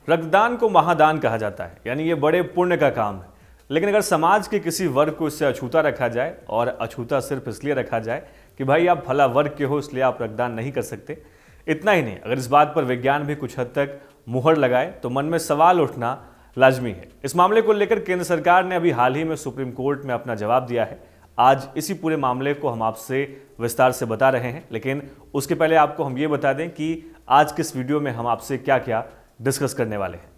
रक्तदान को महादान कहा जाता है, यानी ये बड़े पुण्य का काम है। लेकिन अगर समाज के किसी वर्ग को इससे अछूता रखा जाए, और अछूता सिर्फ इसलिए रखा जाए कि भाई आप भला वर्ग के हो इसलिए आप रक्तदान नहीं कर सकते, इतना ही नहीं, अगर इस बात पर विज्ञान भी कुछ हद तक मुहर लगाए तो मन में सवाल उठना लाजमी है। इस मामले को लेकर केंद्र सरकार ने अभी हाल ही में सुप्रीम कोर्ट में अपना जवाब दिया है। आज इसी पूरे मामले को हम आपसे विस्तार से बता रहे हैं, लेकिन उसके पहले आपको हम ये बता दें कि आज किस वीडियो में हम आपसे क्या क्या डिस्कस करने वाले हैं।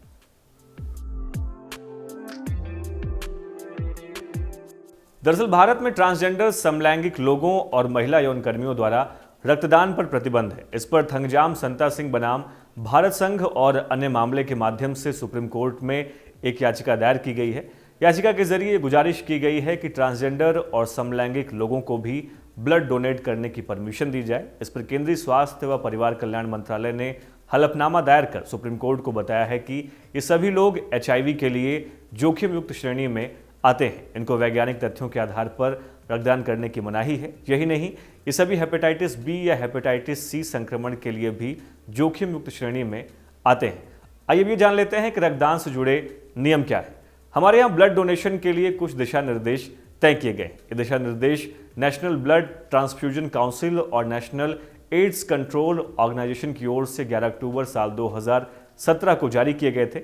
दरअसल भारत में ट्रांसजेंडर, समलैंगिक लोगों और महिला यौन कर्मियों द्वारा रक्तदान पर प्रतिबंध है। इस पर थंगजाम संता सिंह बनाम भारत संघ और अन्य मामले के माध्यम से सुप्रीम कोर्ट में एक याचिका दायर की गई है। याचिका के जरिए गुजारिश की गई है कि ट्रांसजेंडर और समलैंगिक लोगों को भी ब्लड डोनेट करने की परमिशन दी जाए। इस पर केंद्रीय स्वास्थ्य व परिवार कल्याण मंत्रालय ने हलफनामा दायर कर सुप्रीम कोर्ट को बताया है कि ये सभी लोग HIV के लिए जोखिम युक्त श्रेणी में आते हैं। इनको वैज्ञानिक तथ्यों के आधार पर रक्तदान करने की मनाही है। यही नहीं, ये सभी हेपेटाइटिस B या हेपेटाइटिस C संक्रमण के लिए भी जोखिम युक्त श्रेणी में आते हैं। आइए भी जान लेते हैं कि रक्तदान से जुड़े नियम क्या है। हमारे यहाँ ब्लड डोनेशन के लिए कुछ दिशा निर्देश तय किए गए। ये दिशा निर्देश नेशनल ब्लड ट्रांसफ्यूजन काउंसिल और नेशनल एड्स कंट्रोल ऑर्गेनाइजेशन की ओर से 11 अक्टूबर साल 2017 को जारी किए गए थे।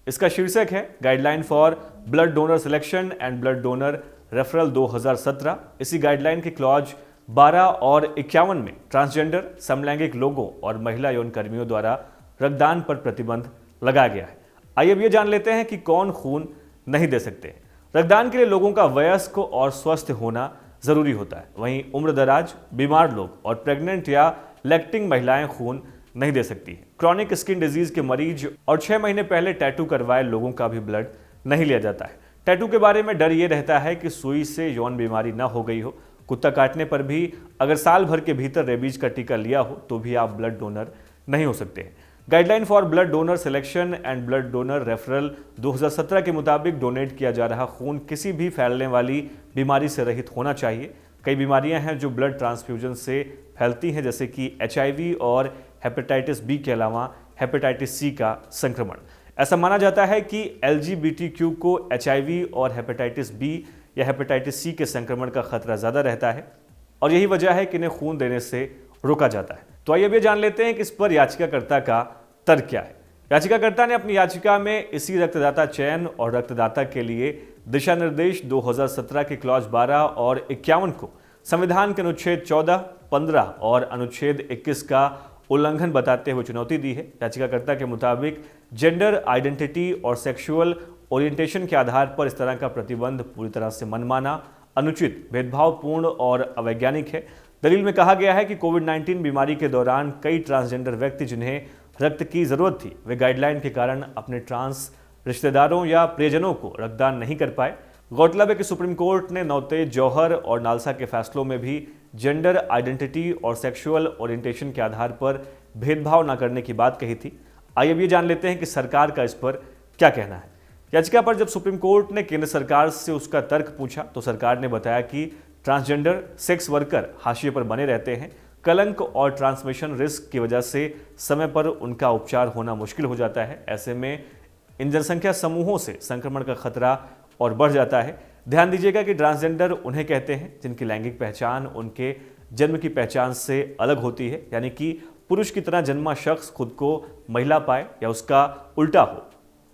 इसका शीर्षक है guideline for blood donor selection and blood donor referral 2017। इसी गाइडलाइन के क्लॉज 12 और 51 में ट्रांसजेंडर, समलैंगिक लोगों और महिला यौन कर्मियों द्वारा रक्तदान पर प्रतिबंध लगाया गया है। आइए अब ये जान लेते हैं कि कौन खून नहीं दे सकते। रक्तदान के लिए लोगों का वयस्क और स्वस्थ होना जरूरी होता है। वहीं उम्रदराज, बीमार लोग और प्रेग्नेंट या लैक्टिंग महिलाएं खून नहीं दे सकती हैं। क्रॉनिक स्किन डिजीज के मरीज और 6 महीने पहले टैटू करवाए लोगों का भी ब्लड नहीं लिया जाता है। टैटू के बारे में डर ये रहता है कि सुई से यौन बीमारी न हो गई हो। कुत्ता काटने पर भी अगर साल भर के भीतर रेबीज का टीका लिया हो तो भी आप ब्लड डोनर नहीं हो सकते हैं। Guideline for blood donor selection and blood donor referral 2017 के मुताबिक डोनेट किया जा रहा खून किसी भी फैलने वाली बीमारी से रहित होना चाहिए। कई बीमारियां हैं जो ब्लड ट्रांसफ्यूजन से फैलती हैं, जैसे कि HIV और हेपेटाइटिस B के अलावा हेपेटाइटिस C का संक्रमण। ऐसा माना जाता है कि LGBTQ को HIV और हेपेटाइटिस B या हेपेटाइटिस C के संक्रमण का खतरा ज़्यादा रहता है, और यही वजह है कि इन्हें खून देने से रोका जाता है। तो आइए भी जान लेते हैं कि इस पर याचिकाकर्ता का तर्क क्या है। याचिकाकर्ता ने अपनी याचिका में इसी रक्तदाता चयन और रक्तदाता के लिए दिशा निर्देश 2017 के क्लॉज 12 और 51 को संविधान के अनुच्छेद 14, 15 और अनुच्छेद 21 का उल्लंघन बताते हुए चुनौती दी है। याचिकाकर्ता के मुताबिक जेंडर आइडेंटिटी और सेक्सुअल ओरिएंटेशन के आधार पर इस तरह का प्रतिबंध पूरी तरह से मनमाना, अनुचित, भेदभावपूर्ण और अवैज्ञानिक है। दलील में कहा गया है कि कोविड-19 बीमारी के दौरान कई ट्रांसजेंडर व्यक्ति जिन्हें रक्त की जरूरत थी, वे गाइडलाइन के कारण अपने ट्रांस रिश्तेदारों या प्रियजनों को रक्तदान नहीं कर पाए। गौरतलब है कि सुप्रीम कोर्ट ने नौतेज, जौहर और नालसा के फैसलों में भी जेंडर आइडेंटिटी और सेक्सुअल ओरिएंटेशन के आधार पर भेदभाव न करने की बात कही थी। आइए अब ये जान लेते हैं कि सरकार का इस पर क्या कहना है। याचिका पर जब सुप्रीम कोर्ट ने केंद्र सरकार से उसका तर्क पूछा तो सरकार ने बताया कि ट्रांसजेंडर सेक्स वर्कर हाशिए पर बने रहते हैं। कलंक और ट्रांसमिशन रिस्क की वजह से समय पर उनका उपचार होना मुश्किल हो जाता है। ऐसे में इन जनसंख्या समूहों से संक्रमण का खतरा और बढ़ जाता है। ध्यान दीजिएगा कि ट्रांसजेंडर उन्हें कहते हैं जिनकी लैंगिक पहचान उनके जन्म की पहचान से अलग होती है, यानी कि पुरुष की तरह जन्मा शख्स खुद को महिला पाए या उसका उल्टा हो।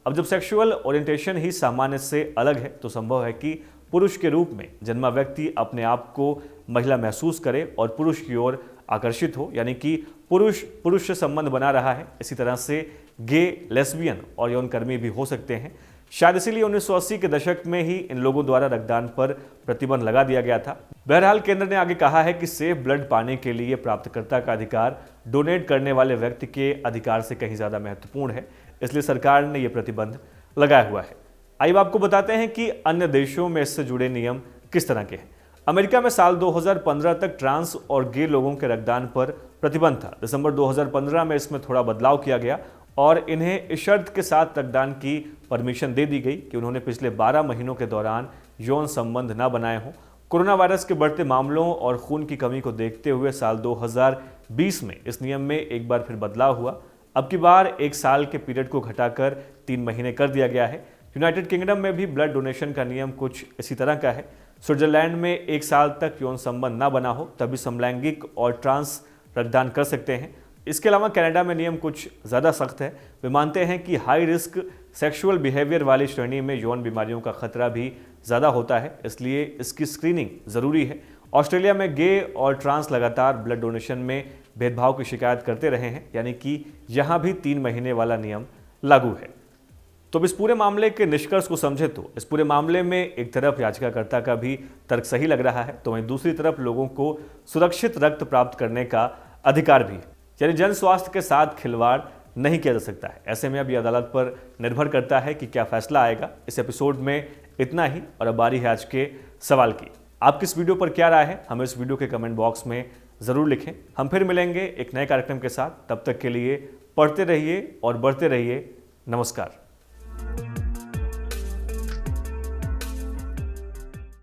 अब जब सेक्सुअल ओरिएंटेशन ही सामान्य से अलग है तो संभव है कि पुरुष के रूप में जन्मा व्यक्ति अपने आप को महिला महसूस करे और पुरुष की ओर आकर्षित हो, यानी कि पुरुष से संबंध बना रहा है। इसी तरह से गे, लेस्बियन और यौनकर्मी भी हो सकते हैं। शायद इसीलिए 1980 के दशक में ही इन लोगों द्वारा रक्तदान पर प्रतिबंध लगा दिया गया था। बहरहाल केंद्र ने आगे कहा है कि सेफ ब्लड पाने के लिए प्राप्तकर्ता का अधिकार डोनेट करने वाले व्यक्ति के अधिकार से कहीं ज्यादा महत्वपूर्ण है, इसलिए सरकार ने यह प्रतिबंध लगाया हुआ है। आइए आपको बताते हैं कि अन्य देशों में इससे जुड़े नियम किस तरह के हैं। अमेरिका में साल 2015 तक ट्रांस और गे लोगों के रक्तदान पर प्रतिबंध था। दिसंबर 2015 में इसमें थोड़ा बदलाव किया गया और इन्हें इस शर्त के साथ रक्तदान की परमिशन दे दी गई कि उन्होंने पिछले 12 महीनों के दौरान यौन संबंध न बनाए हों। कोरोना वायरस के बढ़ते मामलों और खून की कमी को देखते हुए साल 2020 में इस नियम में एक बार फिर बदलाव हुआ। अब की बार 1 साल के पीरियड को घटाकर 3 महीने कर दिया गया है। यूनाइटेड किंगडम में भी ब्लड डोनेशन का नियम कुछ इसी तरह का है। स्विट्जरलैंड में 1 साल तक यौन संबंध ना बना हो तभी समलैंगिक और ट्रांस रक्तदान कर सकते हैं। इसके अलावा कनाडा में नियम कुछ ज़्यादा सख्त है। वे मानते हैं कि हाई रिस्क सेक्सुअल बिहेवियर वाली श्रेणी में यौन बीमारियों का खतरा भी ज़्यादा होता है, इसलिए इसकी स्क्रीनिंग ज़रूरी है। ऑस्ट्रेलिया में गे और ट्रांस लगातार ब्लड डोनेशन में भेदभाव की शिकायत करते रहे हैं, यानी कि यहाँ भी 3 महीने वाला नियम लागू है। तो अब इस पूरे मामले के निष्कर्ष को समझे तो इस पूरे मामले में एक तरफ याचिकाकर्ता का भी तर्क सही लग रहा है, तो वहीं दूसरी तरफ लोगों को सुरक्षित रक्त प्राप्त करने का अधिकार भी है, यानी जन स्वास्थ्य के साथ खिलवाड़ नहीं किया जा सकता है। ऐसे में अब ये अदालत पर निर्भर करता है कि क्या फैसला आएगा। इस एपिसोड में इतना ही और अब बारी है आज के सवाल की। आपकी इस वीडियो पर क्या राय है, हमें इस वीडियो के कमेंट बॉक्स में ज़रूर लिखें। हम फिर मिलेंगे एक नए कार्यक्रम के साथ। तब तक के लिए पढ़ते रहिए और बढ़ते रहिए। नमस्कार।